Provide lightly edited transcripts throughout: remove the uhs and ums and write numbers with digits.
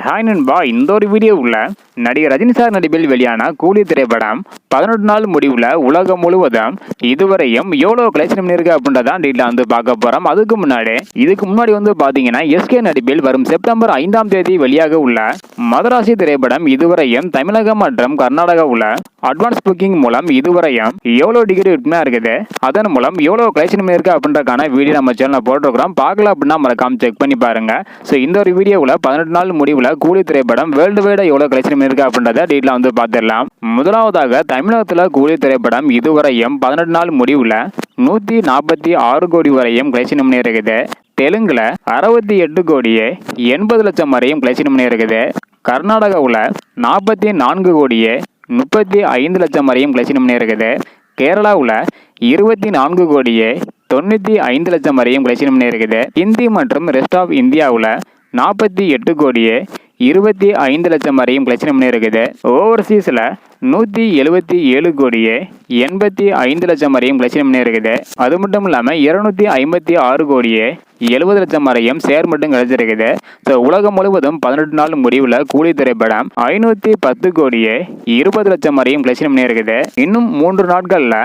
Hi நண்பா, இந்த ஒரு வீடியோவில் நடிகர் ரஜினி சார் நடிப்பில் வெளியான கூலி திரைப்படம் 18 நாள் முடிவில் உலகம் முழுவதும் இதுவரையும் எவ்வளோ கலெக்ஷன் பண்ணியிருக்கு அப்படின்றதான் டீட்டெயில் வந்து பார்க்க போகிறோம். இதுக்கு முன்னாடி வந்து பார்த்தீங்கன்னா எஸ்கே நடிப்பில் வரும் செப்டம்பர் 5ஆம் தேதி வெளியாக உள்ள மதராசி திரைப்படம் இதுவரையும் தமிழகம் மற்றும் கர்நாடகாவில் அட்வான்ஸ் புக்கிங் மூலம் இதுவரையும் எவ்வளோ டிக்கெட் விற்பனை இருக்குது, அதன் மூலம் எவ்வளோ கலெக்ஷன் பண்ணியிருக்கு அப்படின்றக்கான வீடியோ நம்ம சேனலில் போட்டிருக்கிறோம். பார்க்கல அப்படின்னா மறக்காம செக் பண்ணி பாருங்க. ஸோ இந்த ஒரு வீடியோவில் 18 நாள் முடிவில் கூலி திரைப்படம் வேர்ல்டு வைடா எவ்வளோ கலெக்ஷன் பண்ணியிருக்கு அப்படின்றத டீட்டெயில் வந்து பார்த்துடலாம். முதலாவதாக தமிழகத்தில் கூலி திரைப்படம் இதுவரையும் 18 நாள் முடிவில் 146 கோடி வரையும் கலெக்ஷன் பண்ணியிருக்குது. தெலுங்குல 68 கோடியே 80 லட்சம் வரையும் கலெக்ஷன் பண்ணியிருக்குது. கர்நாடகாவில் 44 கோடியே 35 லட்சம் வரையும் கலெக்ஷன் பண்ணியிருக்குது. கேரளாவில் 24 கோடியே 95 லட்சம் வரையும் கலெக்ஷன் பண்ணியிருக்குது. ஹிந்தி மற்றும் ரெஸ்ட் ஆஃப் இந்தியாவில் 48 கோடியே 25 லட்சம் வரையும் கலெக்ஷன் பண்ணியிருக்குது. ஓவர்சீஸில் 177 கோடியே 85 லட்சம் வரையும் கலெக்ஷன் பண்ணியிருக்குது. அது மட்டும் இல்லாமல் 256 கோடியே 70 லட்சம் வரையும் ஷேர் மட்டும் கிடைச்சிருக்குது. ஸோ உலகம் முழுவதும் 18 நாள் முடிவில் கூலி திரைப்படம் 510 கோடியே 20 லட்சம் வரையும் கலெக்ஷன் பண்ணியிருக்குது. இன்னும் 3 நாட்களில்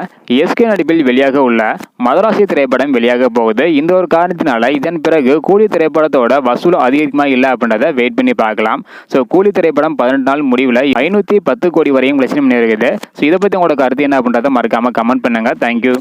எஸ்கே நடிப்பில் வெளியாக உள்ள மதராசி திரைப்படம் வெளியாக போகுது. இந்த ஒரு காரணத்தினால இதன் பிறகு கூலி திரைப்படத்தோட வசூல் அதிகமாக இல்லை அப்படின்றத வெயிட் பண்ணி பார்க்கலாம். ஸோ கூலி திரைப்படம் 18 நாள் முடிவில் 510 கோடி வரையும் கலெக்ஷன் பண்ணியிருக்குது. ஸோ இதை பற்றி உங்களோட கருத்து என்ன அப்படின்றத மறக்காம கமெண்ட் பண்ணுங்க. தேங்க்யூ.